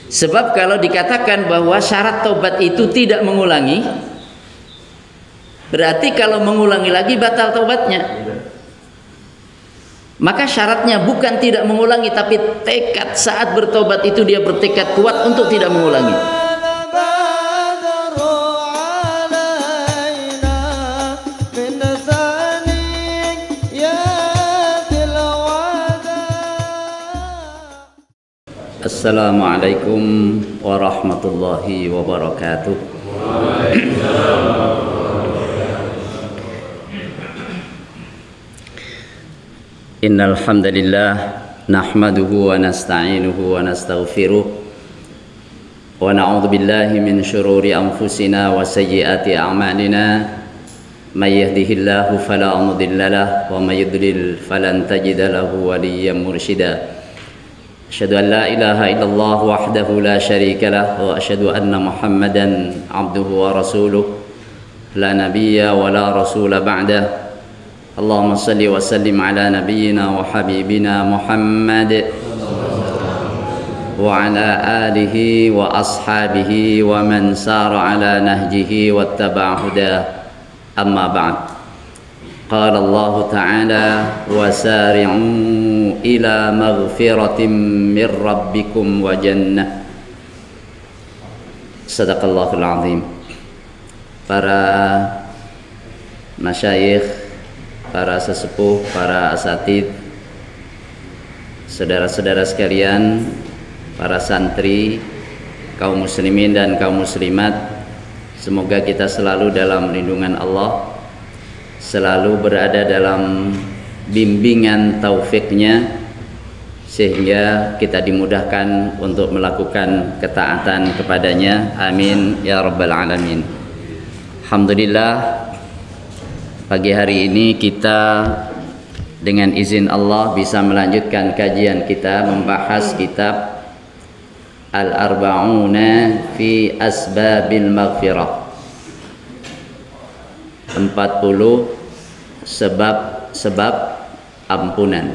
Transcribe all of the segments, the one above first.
Sebab kalau dikatakan bahwa syarat taubat itu tidak mengulangi, berarti kalau mengulangi lagi batal taubatnya. Maka syaratnya bukan tidak mengulangi, tapi tekad saat bertobat itu dia bertekad kuat untuk tidak mengulangi. Assalamualaikum warahmatullahi wabarakatuh. Innal hamdalillah nahmaduhu wa nasta'inuhu wa nastaghfiruh wa na'udzu billahi min shururi anfusina wa sayyiati a'malina may yahdihillahu fala mudilla lahu wa may yudlil falan tajida lahu waliyyan mursyida. Asyhadu an la ilaha illallah wahdahu la syarika lah wa asyhadu anna Muhammadan abduhu wa rasuluh la nabiyya wa la rasula ba'dah. Allahumma salli wa sallim ala nabiyyina wa habibina Muhammad wa ala alihi wa ashabihi wa man sara ala nahjihi wattaba'a hudah. Amma ba'd. Qala Allah Ta'ala wa sari'u ila maghfiratin min rabbikum wa jannah. Sadaqallahul azim. Para masyayikh, para sesepuh, para asatid, saudara-saudara sekalian, para santri, kaum muslimin dan kaum muslimat, semoga kita selalu dalam lindungan Allah, selalu berada dalam bimbingan taufiknya, sehingga kita dimudahkan untuk melakukan ketaatan kepadanya. Amin ya rabbal alamin. Alhamdulillah, pagi hari ini kita dengan izin Allah bisa melanjutkan kajian kita membahas kitab Al-Arba'una fi Asbabil Maghfirah, 40 sebab ampunan.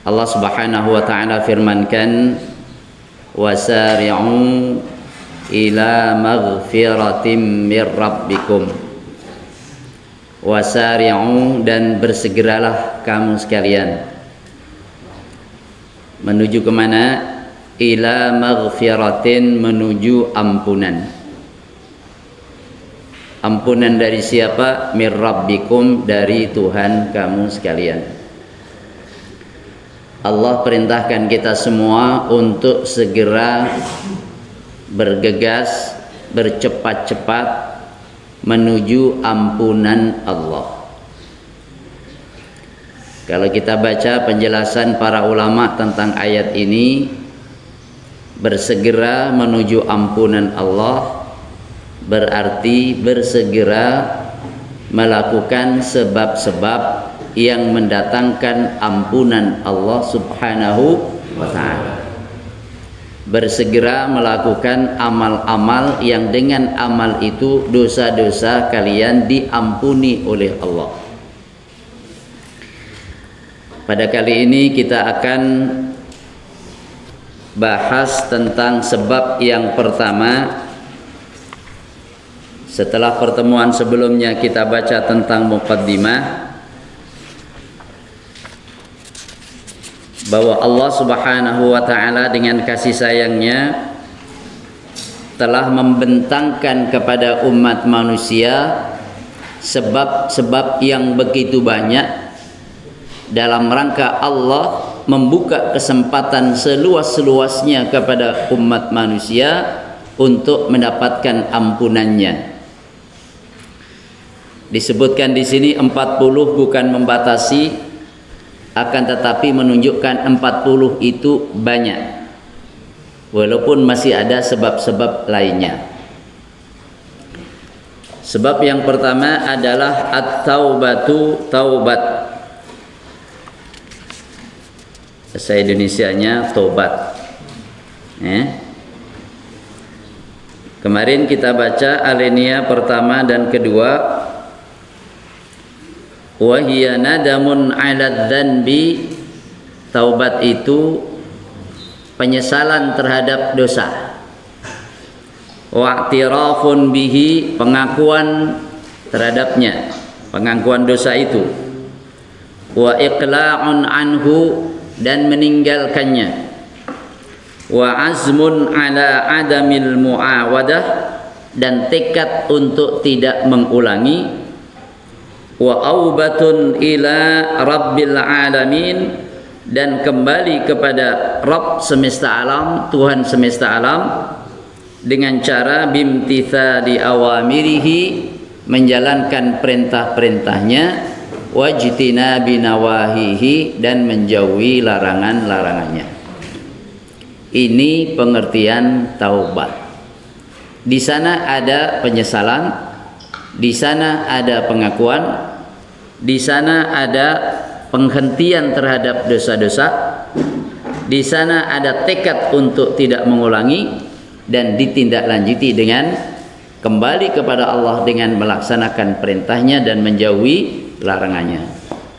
Allah Subhanahu wa taala firmankan, wasari'u ila maghfiratin mir rabbikum. Wasari'u, dan bersegeralah kamu sekalian menuju kemana? Ila maghfiratin, menuju ampunan. Ampunan dari siapa? Mir rabbikum, dari Tuhan kamu sekalian. Allah perintahkan kita semua untuk segera bergegas, bercepat-cepat menuju ampunan Allah. Kalau kita baca penjelasan para ulama tentang ayat ini, bersegera menuju ampunan Allah berarti bersegera melakukan sebab-sebab yang mendatangkan ampunan Allah Subhanahu wa ta'ala. Bersegera melakukan amal-amal yang dengan amal itu dosa-dosa kalian diampuni oleh Allah. Pada kali ini kita akan bahas tentang sebab yang pertama. Setelah pertemuan sebelumnya kita baca tentang muqaddimah, bahwa Allah Subhanahu wa ta'ala dengan kasih sayangnya telah membentangkan kepada umat manusia sebab-sebab yang begitu banyak dalam rangka Allah membuka kesempatan seluas-luasnya kepada umat manusia untuk mendapatkan ampunannya. Disebutkan di sini 40 bukan membatasi, akan tetapi menunjukkan 40 itu banyak, walaupun masih ada sebab-sebab lainnya. Sebab yang pertama adalah at-taubatu, taubat. Bahasa Indonesianya tobat. Kemarin kita baca alinea pertama dan kedua. Wa hiya nadamun 'ala dzanbi, taubat itu penyesalan terhadap dosa. Wa'tirafun bihi, pengakuan terhadapnya, pengakuan dosa itu. Wa iqla'un anhu, dan meninggalkannya. Wa azmun ala adamil mu'awadah, dan tekad untuk tidak mengulangi. Wa aubatun ila rabbil alamin, dan kembali kepada Rabb semesta alam, Tuhan semesta alam, dengan cara bimtithali awamirihi, menjalankan perintah-perintahnya, wajtinabi nawahihi, dan menjauhi larangan-larangannya. Ini pengertian taubat. Di sana ada penyesalan, di sana ada pengakuan, di sana ada penghentian terhadap dosa-dosa, di sana ada tekad untuk tidak mengulangi, dan ditindaklanjuti dengan kembali kepada Allah dengan melaksanakan perintahnya dan menjauhi larangannya.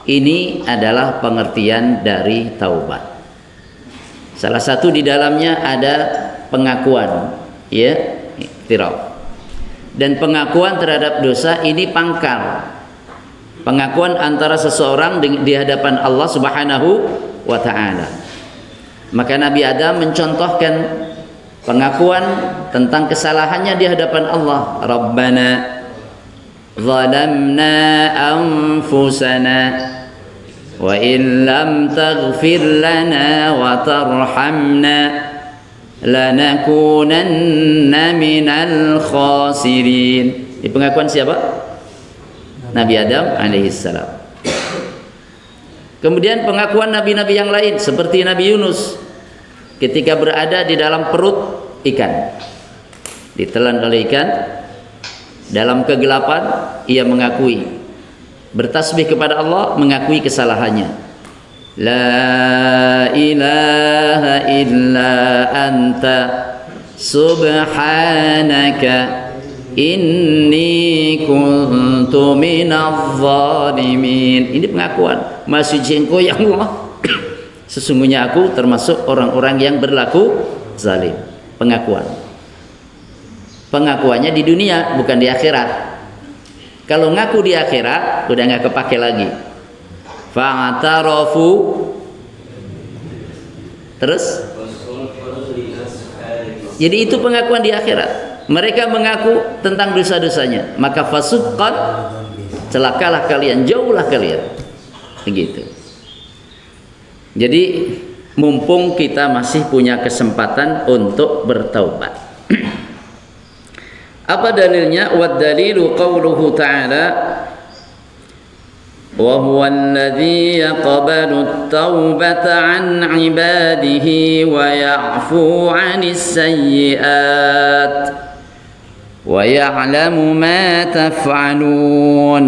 Ini adalah pengertian dari taubat. Salah satu di dalamnya ada pengakuan, ya, iktiraf. Dan pengakuan terhadap dosa ini pangkal. Pengakuan antara seseorang di hadapan Allah Subhanahu wa taala. Maka Nabi Adam mencontohkan pengakuan tentang kesalahannya di hadapan Allah. Rabbana zalamna anfusana wa in lam taghfir lana wa tarhamna lanakunanna minal khasirin. Ini pengakuan siapa? Nabi Adam alaihissalam. Kemudian pengakuan nabi-nabi yang lain seperti Nabi Yunus ketika berada di dalam perut ikan, ditelan oleh ikan, dalam kegelapan ia mengakui, bertasbih kepada Allah, mengakui kesalahannya. La ilaha illa anta subhanaka inni kuntu minadh zalimin. Ini pengakuan, Maha suci Engkau ya Allah, sesungguhnya aku termasuk orang-orang yang berlaku zalim. Pengakuan. Pengakuannya di dunia, bukan di akhirat. Kalau ngaku di akhirat udah nggak kepake lagi. Fa'tarafu, terus jadi itu pengakuan di akhirat. Mereka mengaku tentang dosa-dosanya, maka fasuqqan, celakalah kalian, jauhlah kalian. Begitu. Jadi mumpung kita masih punya kesempatan untuk bertaubat. Apa dalilnya? Wad dalilu qauluhu ta'ala wa huwa alladhi yaqbalu at-taubata 'an 'ibadihi wa ya'fu 'anis sayyi'at wa ya'lamu ma taf'alun.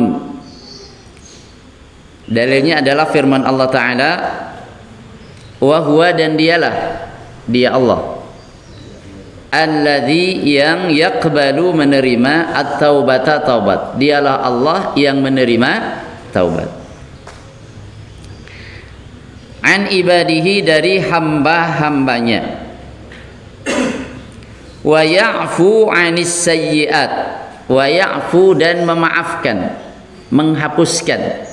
Dalilnya adalah firman Allah Ta'ala, wa huwa, dan dialah, dia Allah, alladzi, yang yaqbalu, menerima, at-taubata, taubat. Dialah Allah yang menerima taubat. An ibadihi, dari hamba-hambanya. Wa ya'fu 'anis sayyi'at, wa ya'fu, dan memaafkan, menghapuskan.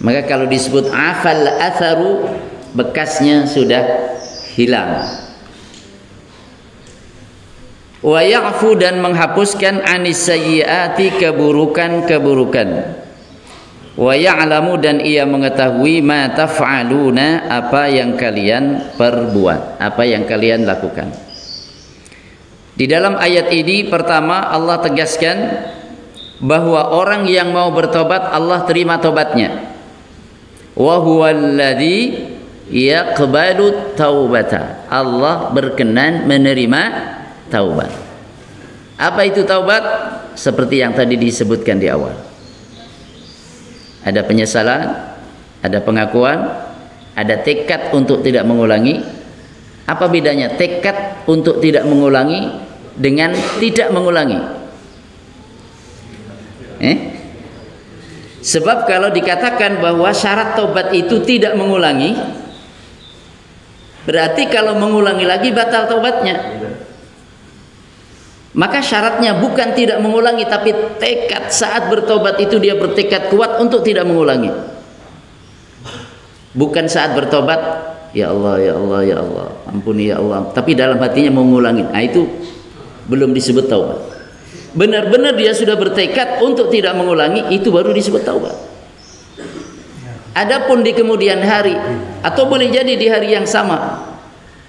Maka kalau disebut afal atharu, bekasnya sudah hilang. Wa ya'fu, dan menghapuskan, anis sayyiati, keburukan-keburukan. Wa ya'lamu, dan ia mengetahui, ma taf'aluna, apa yang kalian perbuat, apa yang kalian lakukan. Di dalam ayat ini pertama Allah tegaskan bahwa orang yang mau bertobat Allah terima tobatnya. Wa huwallazi yaqbalu taubata, Allah berkenan menerima taubat. Apa itu taubat? Seperti yang tadi disebutkan di awal. Ada penyesalan, ada pengakuan, ada tekad untuk tidak mengulangi. Apa bedanya tekad untuk tidak mengulangi dengan tidak mengulangi? Sebab kalau dikatakan bahwa syarat taubat itu tidak mengulangi, Berarti kalau mengulangi lagi batal taubatnya. Maka syaratnya bukan tidak mengulangi, tapi tekad saat bertobat itu dia bertekad kuat untuk tidak mengulangi. Bukan saat bertobat, ya Allah, ya Allah, ya Allah, ampuni ya Allah, tapi dalam hatinya mengulangi. Nah, itu belum disebut taubat. Benar-benar dia sudah bertekad untuk tidak mengulangi, itu baru disebut taubat. Adapun di kemudian hari, atau boleh jadi di hari yang sama,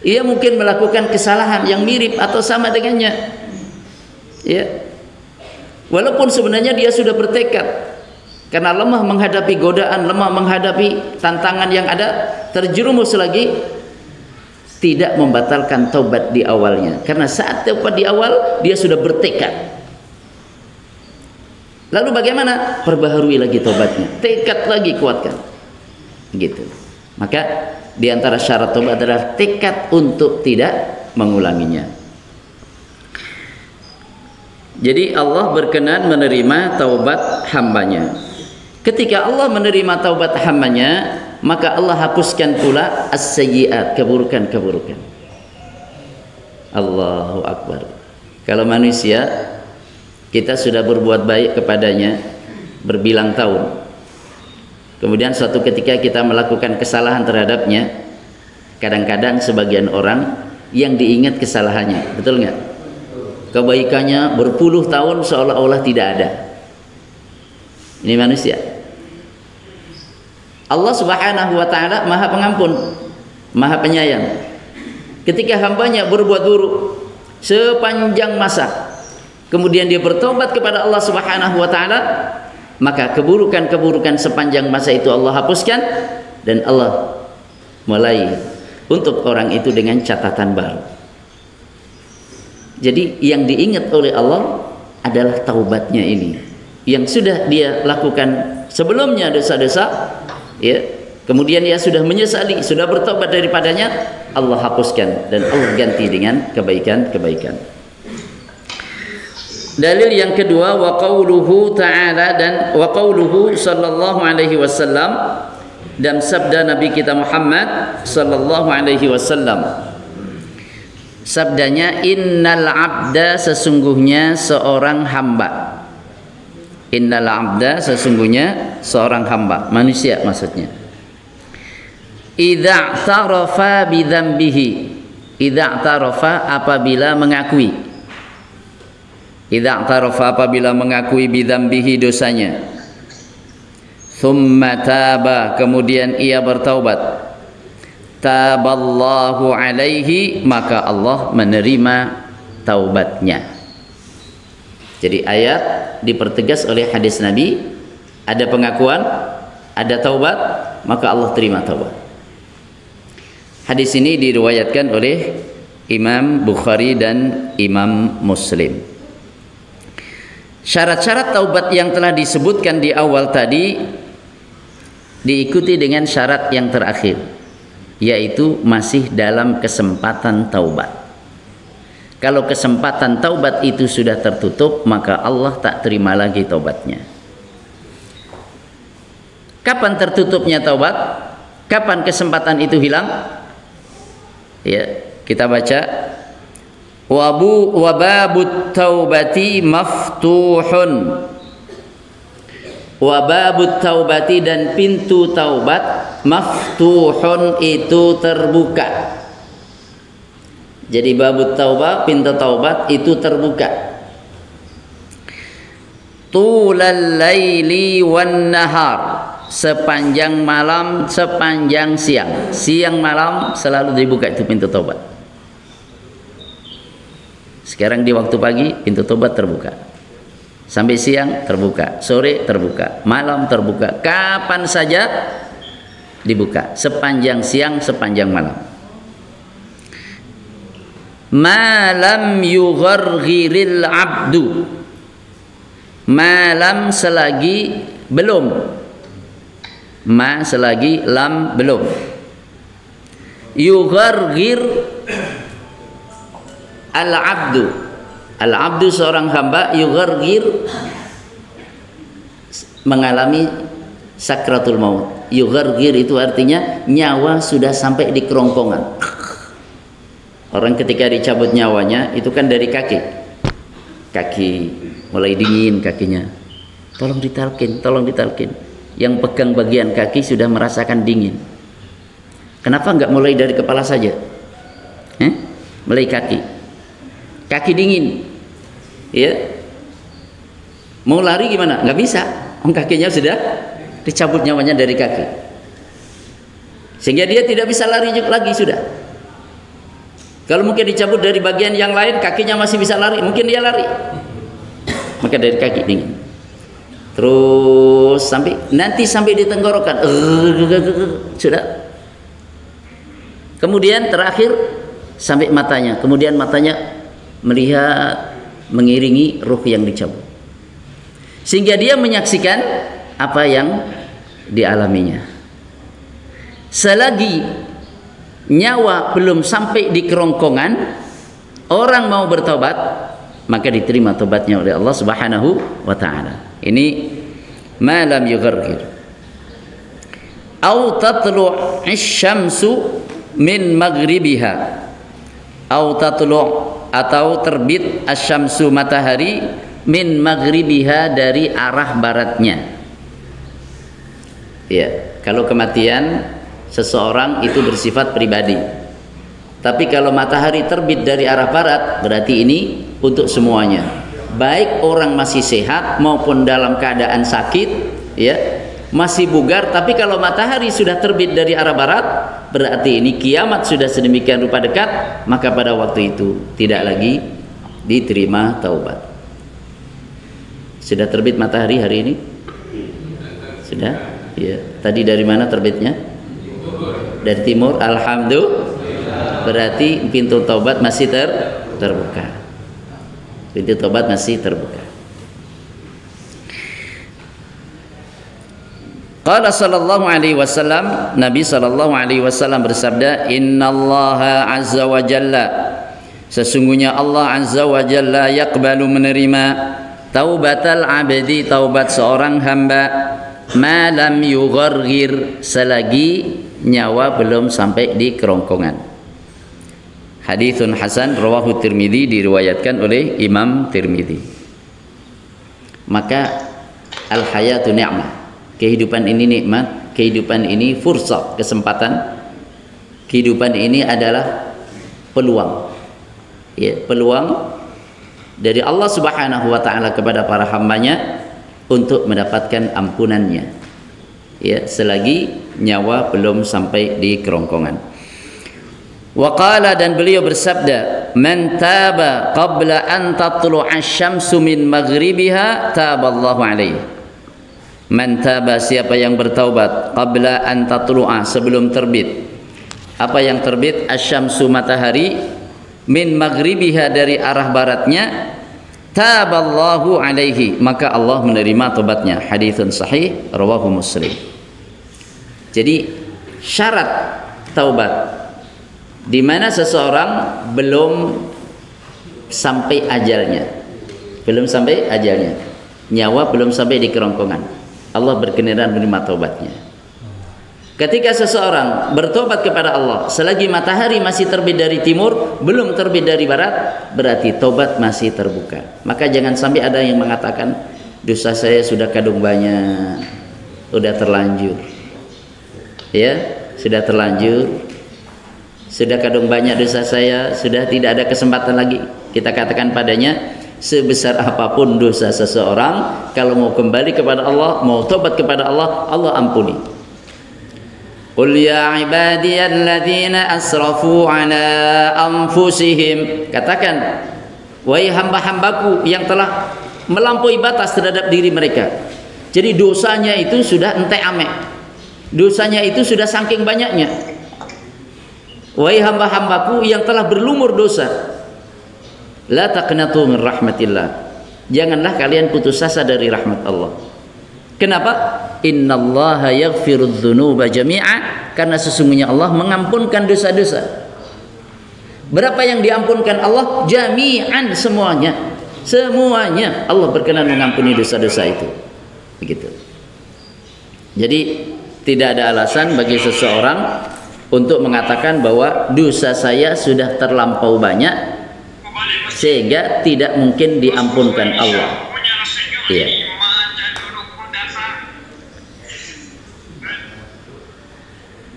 ia mungkin melakukan kesalahan yang mirip atau sama dengannya. Ya, walaupun sebenarnya dia sudah bertekad, karena lemah menghadapi godaan, lemah menghadapi tantangan yang ada, terjerumus lagi, tidak membatalkan taubat di awalnya, karena saat taubat di awal dia sudah bertekad. Lalu bagaimana? Perbaharui lagi taubatnya, tekad lagi kuatkan, gitu. Maka di antara syarat taubat adalah tekad untuk tidak mengulanginya. Jadi Allah berkenan menerima taubat hambanya. Ketika Allah menerima taubat hambanya, maka Allah hapuskan pula as-sayyi'at, keburukan-keburukan. Allahu Akbar. Kalau manusia, kita sudah berbuat baik kepadanya berbilang tahun, kemudian suatu ketika kita melakukan kesalahan terhadapnya, kadang-kadang sebagian orang yang diingat kesalahannya, betul nggak? Kebaikannya berpuluh tahun seolah-olah tidak ada. Ini manusia. Allah Subhanahu wa ta'ala Maha Pengampun, Maha Penyayang. Ketika hambanya berbuat buruk sepanjang masa, kemudian dia bertobat kepada Allah Subhanahu wa ta'ala, maka keburukan-keburukan sepanjang masa itu Allah hapuskan, dan Allah mulai untuk orang itu dengan catatan baru. Jadi yang diingat oleh Allah adalah taubatnya ini, yang sudah dia lakukan sebelumnya dosa-dosa, ya, kemudian dia sudah menyesali, sudah bertobat daripadanya, Allah hapuskan dan Allah ganti dengan kebaikan-kebaikan. Dalil yang kedua, wa qauluhu ta'ala, dan wa qauluhu sallallahu alaihi wasallam, dan sabda Nabi kita Muhammad sallallahu alaihi wasallam. Sabdanya, innal abda, sesungguhnya seorang hamba. Innal abda, sesungguhnya seorang hamba, manusia maksudnya. Idza tarafa bidzambihi, idza tarafa, apabila mengakui, idza tarafa, apabila mengakui bidzambihi, dosanya. Tsumma taba, kemudian ia bertaubat. Taballahu alaihi, maka Allah menerima taubatnya. Jadi ayat dipertegas oleh hadis Nabi, ada pengakuan, ada taubat, maka Allah terima taubat. Hadis ini diriwayatkan oleh Imam Bukhari dan Imam Muslim. Syarat-syarat taubat yang telah disebutkan di awal tadi diikuti dengan syarat yang terakhir, yaitu masih dalam kesempatan taubat. Kalau kesempatan taubat itu sudah tertutup, maka Allah tak terima lagi taubatnya. Kapan tertutupnya taubat? Kapan kesempatan itu hilang? Ya, kita baca, wababut taubati maftuhun. Wababut taubati, dan pintu taubat, maftuhun, itu terbuka. Jadi babut taubat, pintu taubat itu terbuka. Tulal laili wan nahar, sepanjang malam, sepanjang siang. Siang malam selalu dibuka itu pintu taubat. Sekarang di waktu pagi pintu taubat terbuka. Sampai siang terbuka, sore terbuka, malam terbuka, kapan saja dibuka, sepanjang siang, sepanjang malam. Malam yugharghiril abdu, malam selagi belum, ma selagi lam belum. Yugharghir al abdu, al-abdu seorang hamba, yugharghir mengalami sakratul maut. Yugharghir itu artinya nyawa sudah sampai di kerongkongan. Orang ketika dicabut nyawanya itu kan dari kaki. Kaki mulai dingin kakinya. Tolong ditalkin, tolong ditalkin. Yang pegang bagian kaki sudah merasakan dingin. Kenapa enggak mulai dari kepala saja? Mulai kaki. Kaki dingin. Ya. Mau lari gimana? Enggak bisa. Kakinya sudah dicabut nyawanya dari kaki. Sehingga dia tidak bisa lari lagi sudah. Kalau mungkin dicabut dari bagian yang lain, kakinya masih bisa lari, mungkin dia lari. Maka dari kaki dingin. Terus sampai di tenggorokan. Sudah. Kemudian terakhir sampai matanya. Kemudian matanya melihat mengiringi ruh yang dicabut. Sehingga dia menyaksikan apa yang dialaminya. Selagi nyawa belum sampai di kerongkongan, orang mau bertobat, maka diterima tobatnya oleh Allah Subhanahu wa taala. Ini ma lam yughargir. Au tatlu' asy-syamsu min maghribiha. Au tatlu' atau terbit asy-syamsu matahari min maghribiha dari arah baratnya. Ya, kalau kematian seseorang itu bersifat pribadi. Tapi kalau matahari terbit dari arah barat, berarti ini untuk semuanya. Baik orang masih sehat maupun dalam keadaan sakit, ya, masih bugar, tapi kalau matahari sudah terbit dari arah barat, berarti ini kiamat sudah sedemikian rupa dekat, maka pada waktu itu tidak lagi diterima taubat. Sudah terbit matahari hari ini? Sudah? Ya. Tadi dari mana terbitnya? Dari timur. Alhamdulillah. Berarti pintu taubat masih terbuka. Pintu taubat masih terbuka. Qala sallallahu alaihi wasallam, Nabi sallallahu alaihi wasallam bersabda, innallaha azza wa jalla, sesungguhnya Allah azza wa jalla yaqbalu menerima taubatal abdi, taubat seorang hamba, ma lam yughargir, selagi nyawa belum sampai di kerongkongan. Haditsun hasan rawahu Tirmidzi, diriwayatkan oleh Imam Tirmidzi. Maka al hayatu ni'mah, kehidupan ini nikmat, kehidupan ini fursah, kesempatan. Kehidupan ini adalah peluang. Ya, peluang dari Allah Subhanahu wa taala kepada para hambanya untuk mendapatkan ampunannya. Ya, selagi nyawa belum sampai di kerongkongan. Wa qala, dan beliau bersabda, man taba qabla an tatlu'a asy-syamsu min maghribiha taballahu alaihi. Man taba, siapa yang bertaubat, qabla an tatlu'a, sebelum terbit. Apa yang terbit? Asy-syamsu, matahari, min maghribiha, dari arah baratnya, taballahu alaihi, maka Allah menerima tobatnya. Haditsun sahih rawahu Muslim. Jadi syarat taubat di mana seseorang belum sampai ajalnya, nyawa belum sampai di kerongkongan, Allah berkenan menerima taubatnya. Ketika seseorang bertobat kepada Allah selagi matahari masih terbit dari timur, belum terbit dari barat, berarti tobat masih terbuka. Maka jangan sampai ada yang mengatakan, dosa saya sudah kadung banyak, sudah terlanjur. Ya, sudah terlanjur, sudah kadung banyak dosa saya, sudah tidak ada kesempatan lagi. Kita katakan padanya, sebesar apapun dosa seseorang, kalau mau kembali kepada Allah, mau tobat kepada Allah, Allah ampuni. Qul ya ibadiyalladzina asrafu ala anfusihim, katakan, wahai hamba-hambaku yang telah melampaui batas terhadap diri mereka. Jadi dosanya itu sudah ente ame, dosanya itu sudah saking banyaknya. Wahai hamba-hambaku yang telah berlumur dosa, la taqnatu min rahmatillah, janganlah kalian putus asa dari rahmat Allah. Kenapa? Innallaha yaghfirudz dzunuba jami'a, karena sesungguhnya Allah mengampunkan dosa-dosa. Berapa yang diampunkan Allah? Jami'an, semuanya. Semuanya Allah berkenan mengampuni dosa-dosa itu. Begitu. Jadi tidak ada alasan bagi seseorang untuk mengatakan bahwa dosa saya sudah terlampau banyak sehingga tidak mungkin diampunkan Allah. Iya.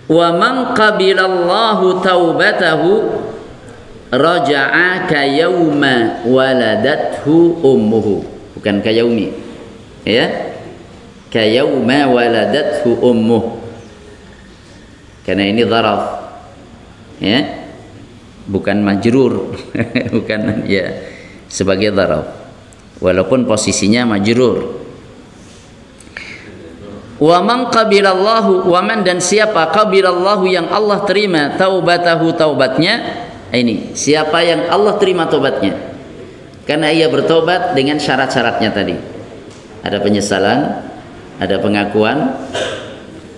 Wa man qabilallahu taubatahu raja'a ka yauma waladathu ummuhu, bukan ka yaumi, ya, ka yauma waladathu ummuh, karena ini dzaraf, ya, bukan majrur bukan, ya, sebagai dzaraf walaupun posisinya majrur. Wa man qabilallahu, wa man dan siapa qabilallahu yang Allah terima taubatahu taubatnya. Ini siapa yang Allah terima taubatnya karena ia bertobat dengan syarat-syaratnya tadi. Ada penyesalan, ada pengakuan,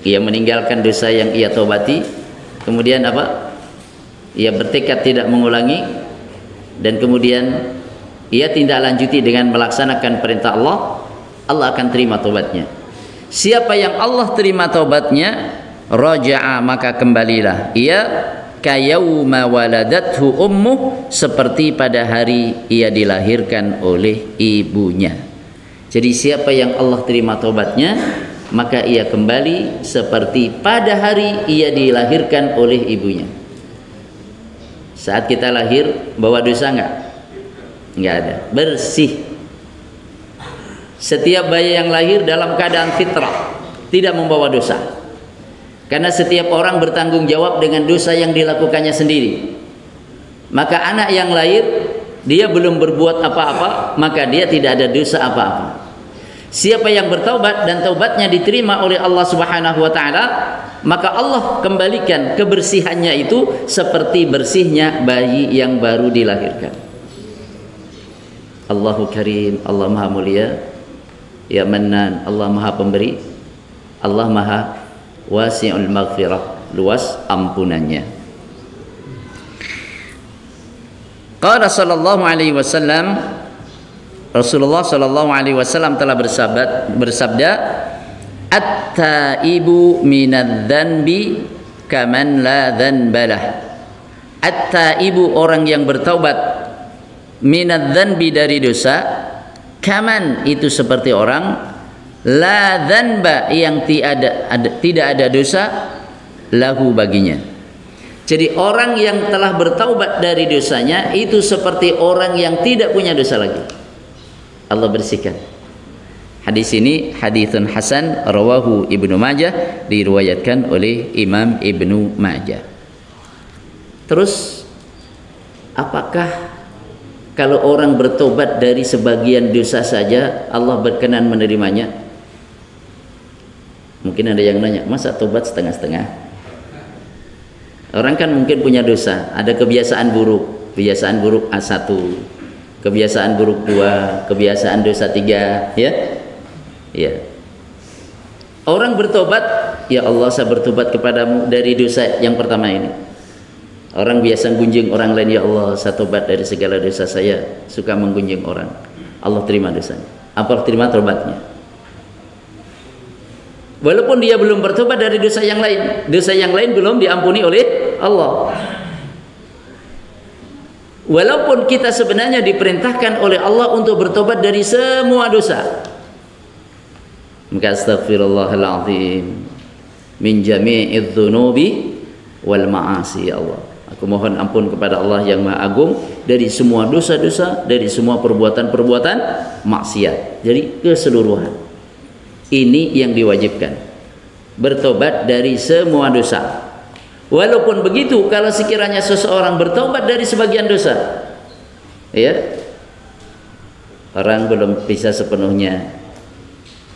ia meninggalkan dosa yang ia taubati, kemudian apa? Ia bertekad tidak mengulangi, dan kemudian ia tindak lanjuti dengan melaksanakan perintah Allah. Allah akan terima taubatnya. Siapa yang Allah terima taubatnya, raja'a maka kembalilah ia kayauma waladathu ummuh, seperti pada hari ia dilahirkan oleh ibunya. Jadi siapa yang Allah terima taubatnya, maka ia kembali seperti pada hari ia dilahirkan oleh ibunya. Saat kita lahir bawa dosa enggak? Enggak ada, bersih. Setiap bayi yang lahir dalam keadaan fitrah, tidak membawa dosa. Karena setiap orang bertanggung jawab dengan dosa yang dilakukannya sendiri. Maka anak yang lahir, dia belum berbuat apa-apa, maka dia tidak ada dosa apa-apa. Siapa yang bertaubat dan taubatnya diterima oleh Allah Subhanahu wa taala, maka Allah kembalikan kebersihannya itu seperti bersihnya bayi yang baru dilahirkan. Allahu Karim, Allah Maha Mulia, Ya Mannan, Allah Maha Pemberi, Allah Maha Wasi'ul Maghfirah, luas ampunannya. Qala sallallahu alaihi wasallam, Rasulullah sallallahu alaihi wasallam telah bersabda, at-taibu minadz-dzanbi kaman la dzanbalah. At-taibu orang yang bertaubat, minadz-dzanbi dari dosa, kaman itu seperti orang, la dzanba yang tidak ada dosa, lahu baginya. Jadi orang yang telah bertaubat dari dosanya itu seperti orang yang tidak punya dosa lagi. Allah bersihkan. Hadis ini haditsun hasan, rawahu Ibnu Majah, diriwayatkan oleh Imam Ibnu Majah. Terus apakah kalau orang bertobat dari sebagian dosa saja Allah berkenan menerimanya? Mungkin ada yang nanya, masa tobat setengah-setengah? Orang kan mungkin punya dosa, ada kebiasaan buruk A1, kebiasaan buruk 2, kebiasaan dosa 3, ya? Ya. Orang bertobat, ya Allah saya bertobat kepadamu dari dosa yang pertama ini. Orang biasa gunjing orang lain, ya Allah saya tobat dari segala dosa, saya suka menggunjing orang. Allah terima dosanya. Apa terima tobatnya? Walaupun dia belum bertobat dari dosa yang lain belum diampuni oleh Allah. Walaupun kita sebenarnya diperintahkan oleh Allah untuk bertobat dari semua dosa. Maka astaghfirullahaladzim min jami'idz dzunubi wal ma'asi, ya Allah. Aku mohon ampun kepada Allah yang Maha Agung dari semua dosa-dosa, dari semua perbuatan-perbuatan maksiat. Jadi keseluruhan. Ini yang diwajibkan, bertobat dari semua dosa. Walaupun begitu, kalau sekiranya seseorang bertobat dari sebagian dosa, ya, orang belum bisa sepenuhnya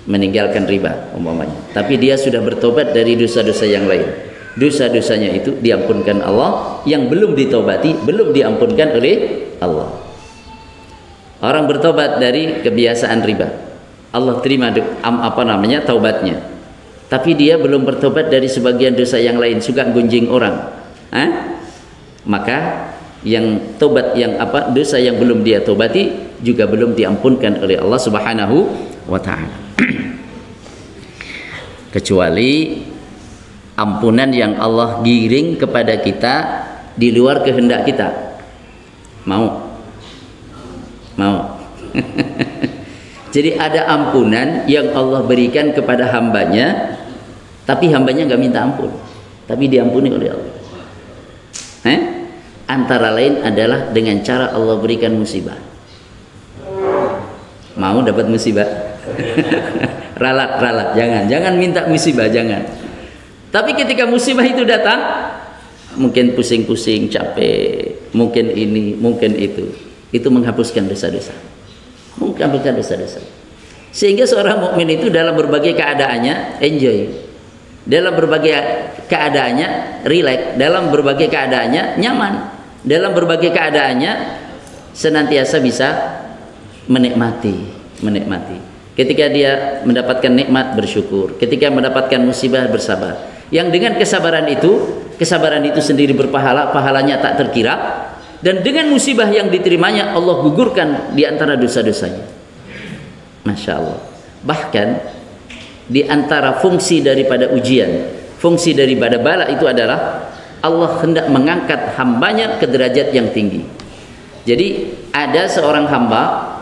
meninggalkan riba umpamanya, tapi dia sudah bertobat dari dosa-dosa yang lain. Dosa-dosanya itu diampunkan Allah, yang belum ditobati belum diampunkan oleh Allah. Orang bertobat dari kebiasaan riba, Allah terima taubatnya. Tapi dia belum bertobat dari sebagian dosa yang lain, suka gunjing orang. Maka yang tobat yang dosa yang belum dia tobati juga belum diampunkan oleh Allah Subhanahu wa taala. Kecuali ampunan yang Allah giring kepada kita di luar kehendak kita. Mau? Jadi ada ampunan yang Allah berikan kepada hambanya, tapi hambanya nggak minta ampun, tapi diampuni oleh Allah. Antara lain adalah dengan cara Allah berikan musibah. Mau dapat musibah? Ralat, jangan minta musibah, jangan. Tapi ketika musibah itu datang, mungkin pusing-pusing, capek, mungkin ini, mungkin itu menghapuskan dosa-dosa. Menghapuskan dosa-dosa. Sehingga seorang mukmin itu dalam berbagai keadaannya enjoy, dalam berbagai keadaannya relax, dalam berbagai keadaannya nyaman, dalam berbagai keadaannya senantiasa bisa menikmati. Ketika dia mendapatkan nikmat bersyukur, ketika mendapatkan musibah bersabar. Yang dengan kesabaran itu sendiri berpahala, pahalanya tak terkira, dan dengan musibah yang diterimanya Allah gugurkan di antara dosa-dosanya. Masya Allah. Bahkan di antara fungsi daripada ujian, fungsi daripada bala itu adalah Allah hendak mengangkat hambanya ke derajat yang tinggi. Jadi ada seorang hamba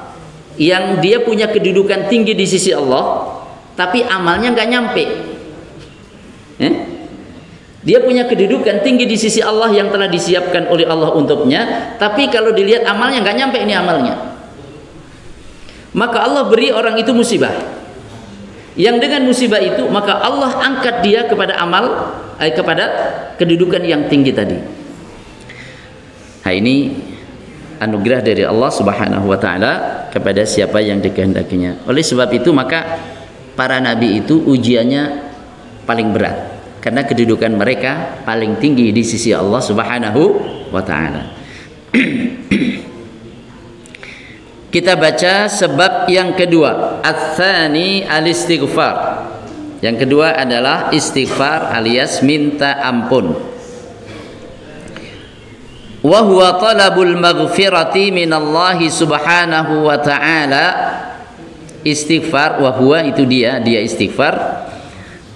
yang dia punya kedudukan tinggi di sisi Allah, tapi amalnya nggak nyampe. Dia punya kedudukan tinggi di sisi Allah yang telah disiapkan oleh Allah untuknya, tapi kalau dilihat amalnya nggak nyampe ini amalnya. Maka Allah beri orang itu musibah. Yang dengan musibah itu maka Allah angkat dia kepada kepada kedudukan yang tinggi tadi. Nah, ini anugerah dari Allah Subhanahu wa taala kepada siapa yang dikehendakinya. Oleh sebab itu maka para nabi itu ujiannya paling berat, karena kedudukan mereka paling tinggi di sisi Allah Subhanahu wa taala. Kita baca sebab yang kedua, ats-tsani al-istighfar. Yang kedua adalah istighfar alias minta ampun. Wa huwa talabul maghfirati minallahi subhanahu wa ta'ala. Istighfar, wa huwa itu dia istighfar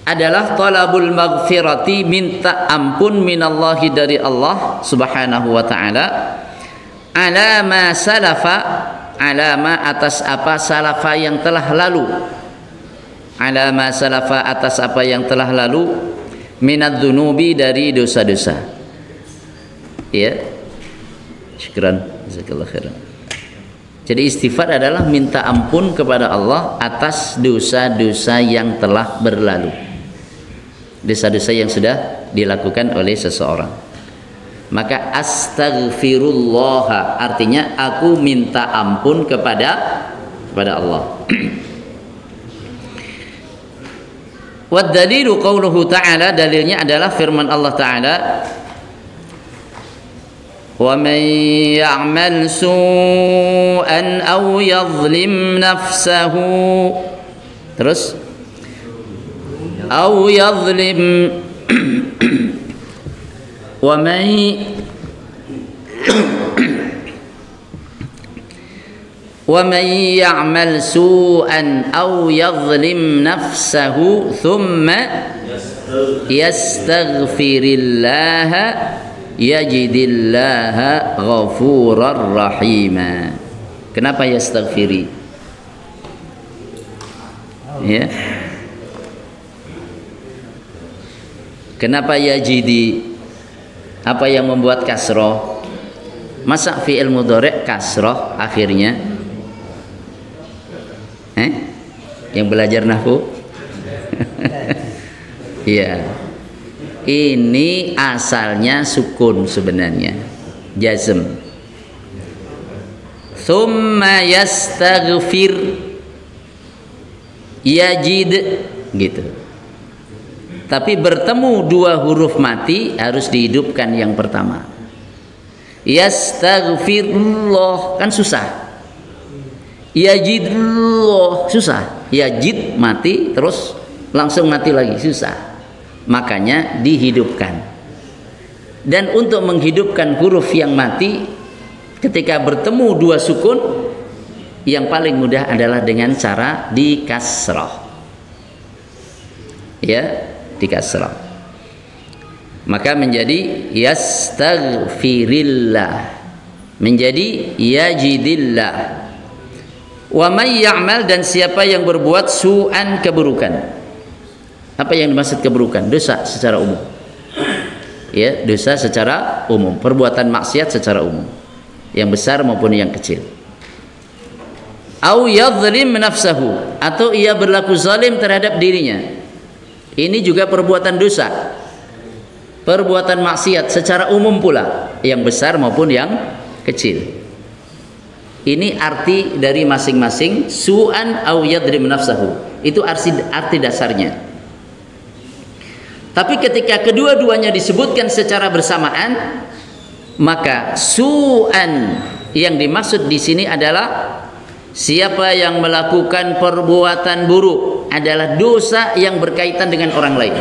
adalah talabul maghfirati, minta ampun minallahi dari Allah subhanahu wa ta'ala, ala ma salafa, alama atas apa salafa yang telah lalu, alama salafa atas apa yang telah lalu, minadz dzunubi dari dosa-dosa. Ya, syukran, jazakallahu khairan. Jadi istighfar adalah minta ampun kepada Allah atas dosa-dosa yang telah berlalu, dosa-dosa yang sudah dilakukan oleh seseorang. Maka astaghfirullah artinya aku minta ampun kepada Allah. Wad dalilu qauluhu ta'ala, dalilnya adalah firman Allah Ta'ala, wa man ya'mal su'an aw yadhlim nafsahu, terus aw yadhlim ومن يعمل سوءا أو يظلم نفسه ثم يستغفر الله يجد الله غفورا رحيما. Kenapa yastaghfiri? Ya. Kenapa yajidi? Apa yang membuat kasroh? Masa fi'il mudhari' kasroh akhirnya? Yang belajar nahwu? Iya. Ini asalnya sukun sebenarnya, jazm. Thumma yastaghfir yajid, gitu. Tapi bertemu dua huruf mati harus dihidupkan yang pertama. Yastaghfirullah kan susah. Yajidullah susah. Yajid mati terus langsung mati lagi, susah. Makanya dihidupkan. Dan untuk menghidupkan huruf yang mati ketika bertemu dua sukun, yang paling mudah adalah dengan cara dikasrah. Ya, di kasrah. maka menjadi yastaghfirillah, menjadi yajidillah. Wa may ya'mal, dan siapa yang berbuat su'an, keburukan. Apa yang dimaksud keburukan? Dosa secara umum. Ya, dosa secara umum, perbuatan maksiat secara umum, yang besar maupun yang kecil. Au yadhlim nafsahu, atau ia berlaku zalim terhadap dirinya. Ini juga perbuatan dosa, perbuatan maksiat secara umum pula, yang besar maupun yang kecil. Ini arti dari masing-masing su'an au yadhlim nafsahu. Itu arti dasarnya. Tapi ketika kedua-duanya disebutkan secara bersamaan, maka su'an yang dimaksud di sini adalah siapa yang melakukan perbuatan buruk, adalah dosa yang berkaitan dengan orang lain.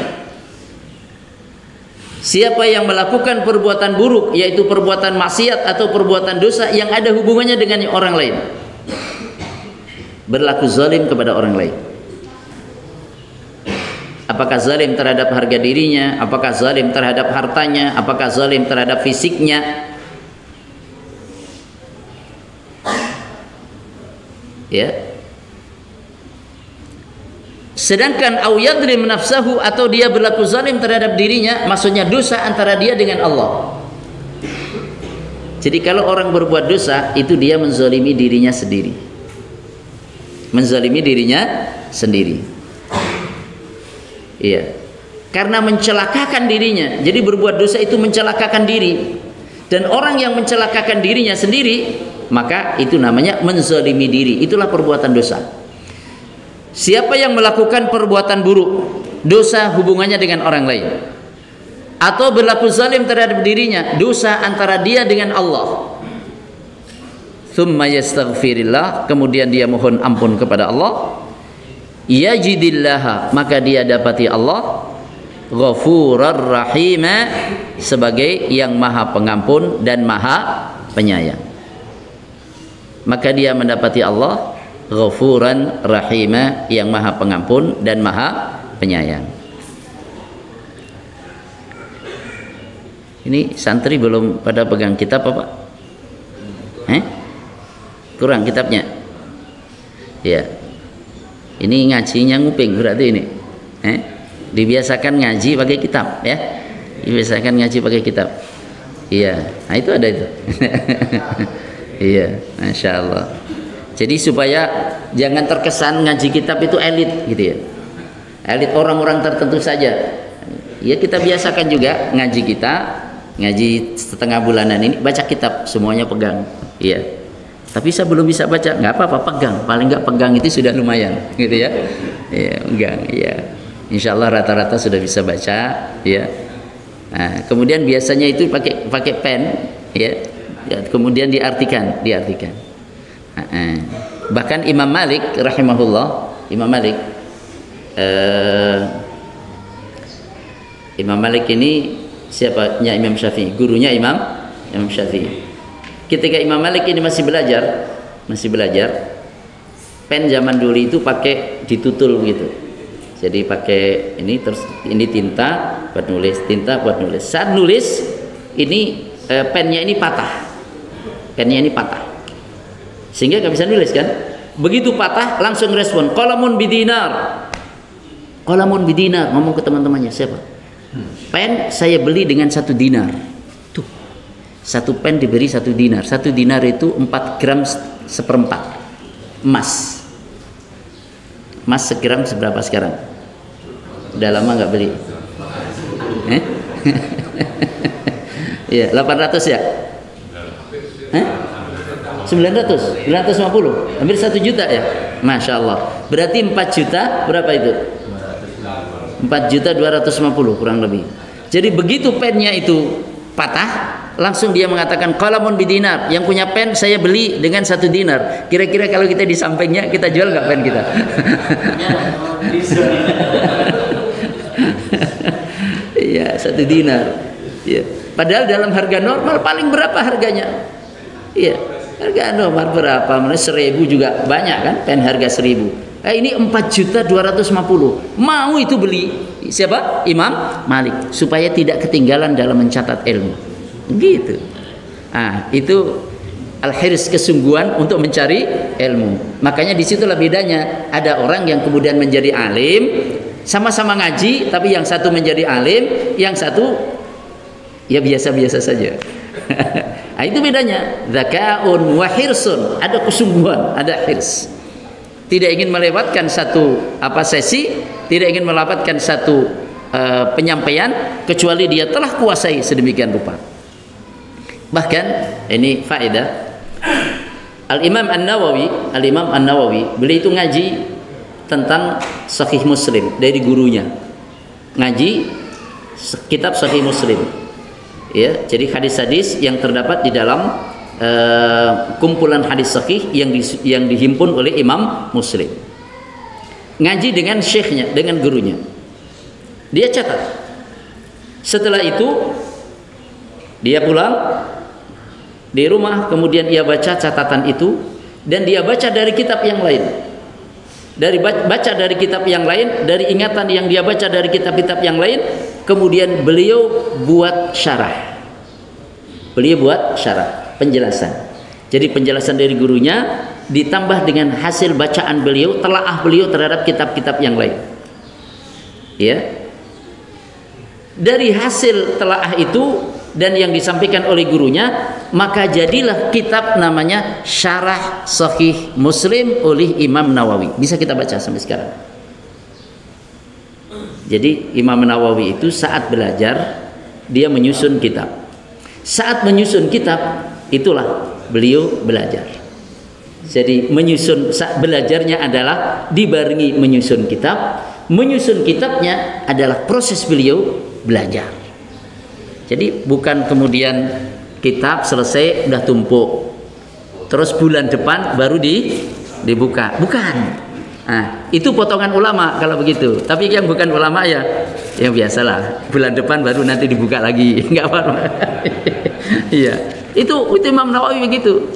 Siapa yang melakukan perbuatan buruk, yaitu perbuatan maksiat atau perbuatan dosa yang ada hubungannya dengan orang lain, berlaku zalim kepada orang lain. Apakah zalim terhadap harga dirinya, apakah zalim terhadap hartanya, apakah zalim terhadap fisiknya, ya. Sedangkan au yadhlim nafsahu, atau dia berlaku zalim terhadap dirinya, maksudnya dosa antara dia dengan Allah. Jadi kalau orang berbuat dosa, itu dia menzalimi dirinya sendiri, menzalimi dirinya sendiri. Iya, karena mencelakakan dirinya. Jadi berbuat dosa itu mencelakakan diri, dan orang yang mencelakakan dirinya sendiri, maka itu namanya menzalimi diri. Itulah perbuatan dosa. Siapa yang melakukan perbuatan buruk, dosa hubungannya dengan orang lain, atau berlaku zalim terhadap dirinya, dosa antara dia dengan Allah, thumma yastaghfirillah, kemudian dia mohon ampun kepada Allah, yajidillaha, maka dia dapati Allah ghafurar rahima, sebagai yang maha pengampun dan maha penyayang. Maka dia mendapati Allah ghafuran rahima, yang maha pengampun dan maha penyayang. Ini santri belum pada pegang kitab apa? Kurang kitabnya? Ya. Ini ngajinya nguping berarti ini. Dibiasakan ngaji pakai kitab, ya. Dibiasakan ngaji pakai kitab. Iya. Nah itu ada itu. Iya, Masya Allah. Jadi supaya jangan terkesan ngaji kitab itu elit gitu ya, elit orang-orang tertentu saja. Ya kita biasakan juga ngaji kita, ngaji setengah bulanan ini baca kitab semuanya pegang. Iya. Tapi saya belum bisa baca, nggak apa-apa, pegang. Paling nggak pegang itu sudah lumayan, gitu ya. Iya, pegang. Iya. Insya Allah rata-rata sudah bisa baca. Ya. Nah, kemudian biasanya itu pakai pen, ya. Kemudian diartikan. Bahkan Imam Malik rahimahullah, Imam Malik ini siapanya? Imam Syafi'i, gurunya Imam Syafi'i. Ketika Imam Malik ini masih belajar, pen zaman dulu itu pakai ditutul begitu. Jadi pakai ini, terus ini tinta buat nulis, tinta buat nulis. Saat nulis ini pennya ini patah, sehingga nggak bisa nulis kan. Begitu patah langsung respon qalamun bidinar, ngomong ke teman-temannya, siapa? Pen saya beli dengan 1 dinar. Tuh, 1 pen diberi 1 dinar. 1 dinar itu 4 gram seperempat emas. Emas segram seberapa sekarang? Udah lama nggak beli. Iya, 800 ya? 950, hampir 1 juta ya, Masya Allah. Berarti 4 juta berapa itu? 4.250.000 kurang lebih. Jadi begitu pennya itu patah, langsung dia mengatakan qalamun bidinar. Yang punya pen saya beli dengan 1 dinar. Kira-kira kalau kita di sampingnya, kita jual nggak pen kita? Iya, 1 dinar. Ya. Padahal dalam harga normal paling berapa harganya? Iya, harga normal berapa? Mana 1.000 juga banyak kan? Pen harga 1.000. Ini 4.250.000. Mau itu beli, siapa? Imam Malik, supaya tidak ketinggalan dalam mencatat ilmu. Gitu. Ah, itu al-hirs, kesungguhan untuk mencari ilmu. Makanya disitulah bedanya. Ada orang yang kemudian menjadi alim, sama-sama ngaji, tapi yang satu menjadi alim, yang satu ya biasa-biasa saja. Nah, itu bedanya. Dzakaun wa hirsun, ada kesungguhan, ada hirs. Tidak ingin melewatkan satu sesi, tidak ingin melewatkan satu penyampaian kecuali dia telah kuasai sedemikian rupa. Bahkan ini faedah, Al-Imam An-Nawawi beliau itu ngaji tentang Sahih Muslim dari gurunya. Ngaji kitab Sahih Muslim. Ya, jadi hadis-hadis yang terdapat di dalam kumpulan hadis sahih yang dihimpun oleh Imam Muslim. Ngaji dengan syekhnya, dengan gurunya. Dia catat. Setelah itu dia pulang di rumah, kemudian ia baca catatan itu dan dia baca dari kitab yang lain. Baca dari kitab yang lain, dari ingatan yang dia baca dari kitab-kitab yang lain, kemudian beliau buat syarah. Penjelasan. Jadi penjelasan dari gurunya ditambah dengan hasil bacaan beliau, telaah beliau terhadap kitab-kitab yang lain. Ya. Dari hasil telaah itu dan yang disampaikan oleh gurunya, maka jadilah kitab namanya Syarah Sahih Muslim oleh Imam Nawawi. Bisa kita baca sampai sekarang. Jadi Imam Nawawi itu saat belajar dia menyusun kitab. Saat menyusun kitab itulah beliau belajar. Jadi belajarnya adalah dibarengi menyusun kitab. Menyusun kitabnya adalah proses beliau belajar. Jadi bukan kemudian kitab selesai udah tumpuk, terus bulan depan baru dibuka. Bukan. Nah, itu potongan ulama kalau begitu. Tapi yang bukan ulama ya biasalah. Bulan depan baru nanti dibuka lagi. Enggak apa-apa. Iya. Itu Imam Nawawi begitu.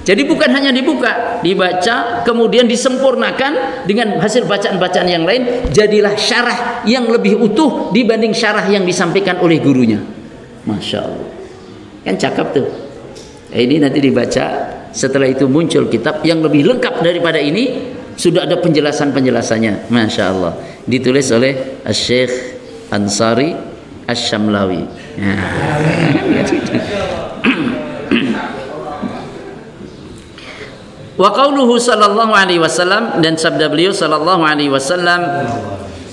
Jadi bukan hanya dibuka, dibaca, kemudian disempurnakan dengan hasil bacaan-bacaan yang lain, jadilah syarah yang lebih utuh dibanding syarah yang disampaikan oleh gurunya. Masya Allah. Kan cakep tuh. Ini nanti dibaca, setelah itu muncul kitab yang lebih lengkap daripada ini. Sudah ada penjelasan-penjelasannya, Masya Allah. Ditulis oleh Syekh Ansari Asy-Syamlawi. Wa qauluhu sallallahu alaihi wasallam, dan sabda beliau sallallahu alaihi wasallam,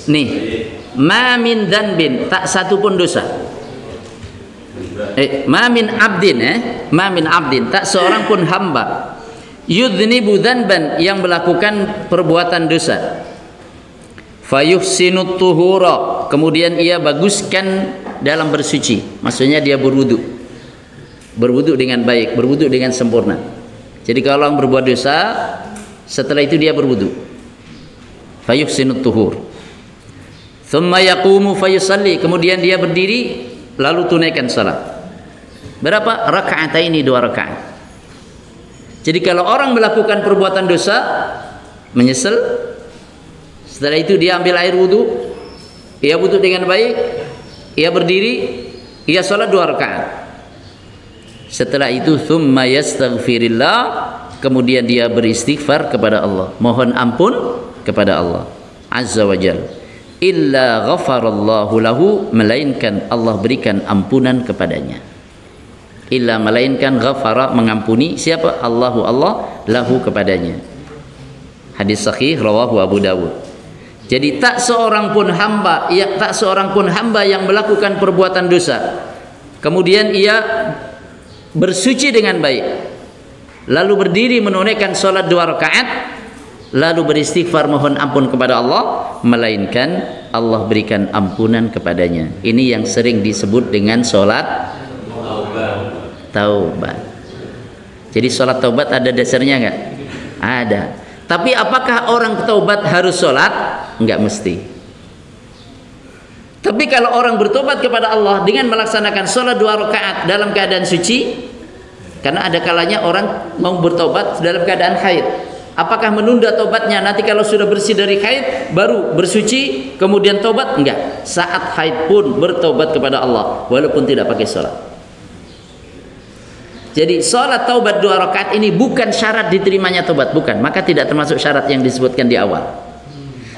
nih, ma min dzanbin, tak satu pun dosa. Ma min abdin, tak seorang pun hamba yudhnibu dzanban, yang melakukan perbuatan dosa, fayuhsinut tuhura, kemudian ia baguskan dalam bersuci, maksudnya dia berwudu dengan baik, berwudu dengan sempurna. Jadi kalau orang berbuat dosa, setelah itu dia berwudu, fayuhsinut tuhur, thumma yaqumu fayusalli, kemudian dia berdiri lalu tunaikan salat. Berapa? Raka'ataini, 2 rakaat. Jadi kalau orang melakukan perbuatan dosa, menyesal, setelah itu dia ambil air wudu, ia wudu dengan baik, ia berdiri, ia sholat 2 rakaat. Setelah itu thumma yastaghfirillah, kemudian dia beristighfar kepada Allah, mohon ampun kepada Allah azza wa jalla. Illa ghafarallahu lahu, melainkan Allah berikan ampunan kepadanya. Illa, melainkan ghafara, mengampuni siapa? Allahu, Allah, lahu, kepadanya. Hadis sahih rawahu Abu Dawud. Jadi tak seorang pun hamba yang melakukan perbuatan dosa, kemudian ia bersuci dengan baik, lalu berdiri menunaikan sholat 2 rakaat, lalu beristighfar mohon ampun kepada Allah, melainkan Allah berikan ampunan kepadanya. Ini yang sering disebut dengan sholat taubat. Jadi sholat taubat ada dasarnya enggak? Ada. Tapi apakah orang taubat harus sholat? Enggak mesti. Tapi kalau orang bertobat kepada Allah dengan melaksanakan sholat 2 rakaat dalam keadaan suci, karena ada kalanya orang mau bertobat dalam keadaan haid, Apakah menunda tobatnya nanti kalau sudah bersih dari haid baru bersuci kemudian tobat? Enggak. Saat haid pun bertobat kepada Allah walaupun tidak pakai sholat. Jadi sholat taubat 2 rakaat ini bukan syarat diterimanya tobat, bukan. Maka tidak termasuk syarat yang disebutkan di awal.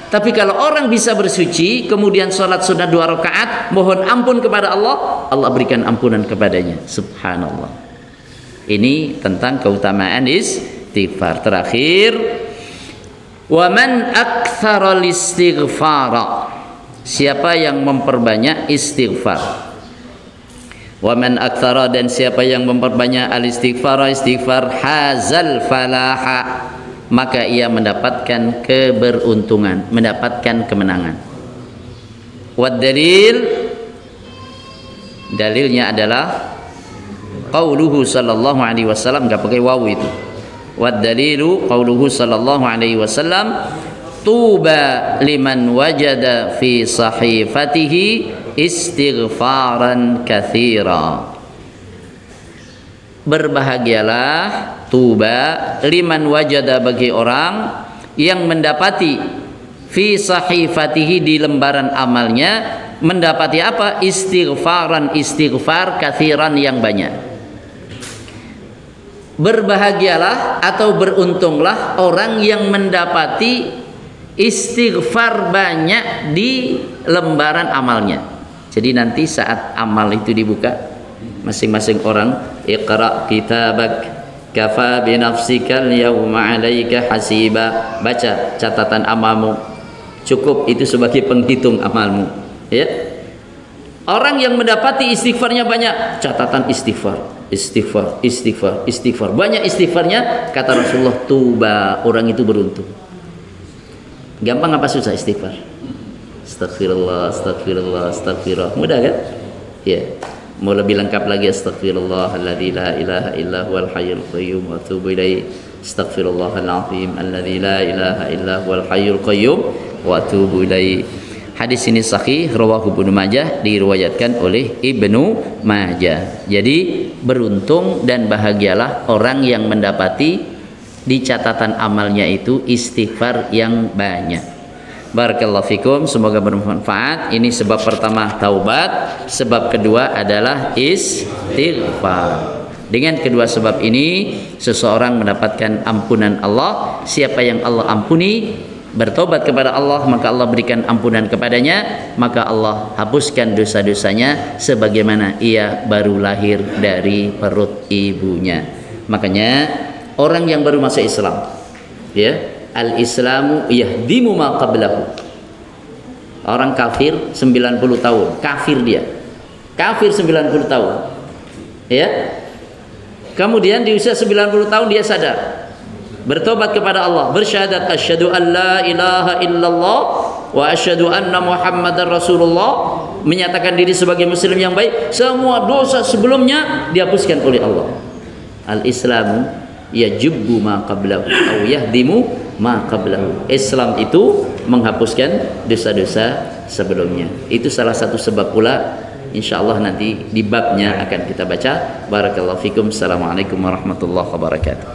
Tapi kalau orang bisa bersuci kemudian sholat sunnah 2 rakaat, mohon ampun kepada Allah, Allah berikan ampunan kepadanya. Subhanallah. Ini tentang keutamaan istighfar. Terakhir, wa man aktsaral istighfara, siapa yang memperbanyak istighfar. Wa man aktsara, dan siapa yang memperbanyak al-istighfar, istighfar, hazal falaha, maka ia mendapatkan keberuntungan, mendapatkan kemenangan. Wad dalil, dalilnya adalah qauluhu sallallahu alaihi wasallam, enggak pakai wawu itu. Wad dalilu qauluhu sallallahu alaihi wasallam, tuba liman wajada fi sahifatihi istighfaran katsira. Berbahagialah, tuba, liman wajada, bagi orang yang mendapati fi sahifatihi, di lembaran amalnya, mendapati apa? Istighfaran, istighfar, katsiran, yang banyak. Berbahagialah atau beruntunglah orang yang mendapati istighfar banyak di lembaran amalnya. Jadi nanti saat amal itu dibuka, masing-masing orang, iqra kitabak kafa binafsikal yawma 'alaika hasiba, baca catatan amalmu, cukup itu sebagai penghitung amalmu, ya. Orang yang mendapati istighfarnya banyak, catatan istighfar, istighfar, istighfar, istighfar, banyak istighfarnya, kata Rasulullah, tuba, orang itu beruntung. Gampang apa susah istighfar? Astagfirullah, astagfirullah, astagfirullah, mudah kan? Ya. Mau lebih lengkap lagi, astagfirullahalladzi la ilaha illa huwal hayyul qayyum wa atubu ilaihi, astagfirullahal azim alladzi la ilaha illa huwal hayyul qayyum wa atubu ilaihi. Hadis ini sahih, rawahu Ibnu Majah, diriwayatkan oleh Ibnu Majah. Jadi beruntung dan bahagialah orang yang mendapati di catatan amalnya itu istighfar yang banyak. Barakallahu fikum, semoga bermanfaat. Ini sebab pertama taubat, sebab kedua adalah istighfar. Dengan kedua sebab ini seseorang mendapatkan ampunan Allah. Siapa yang Allah ampuni bertobat kepada Allah, maka Allah berikan ampunan kepadanya, maka Allah hapuskan dosa-dosanya sebagaimana ia baru lahir dari perut ibunya. Makanya orang yang baru masuk Islam, ya, al-Islamu yahdimu ma qablahu. Orang kafir 90 tahun, kafir dia. Kafir 90 tahun. Ya. Kemudian di usia 90 tahun dia sadar. Bertobat kepada Allah, bersyahadat asyhadu an la ilaha illallah wa asyhadu anna Muhammadar Rasulullah, menyatakan diri sebagai muslim yang baik, semua dosa sebelumnya dihapuskan oleh Allah. Al-Islamu yajubbu ma qablahu aw yahdimu ma qablahu. Islam itu menghapuskan dosa-dosa sebelumnya. Itu salah satu sebab pula, insyaallah nanti di babnya akan kita baca. Barakallahu fikum. Assalamualaikum warahmatullahi wabarakatuh.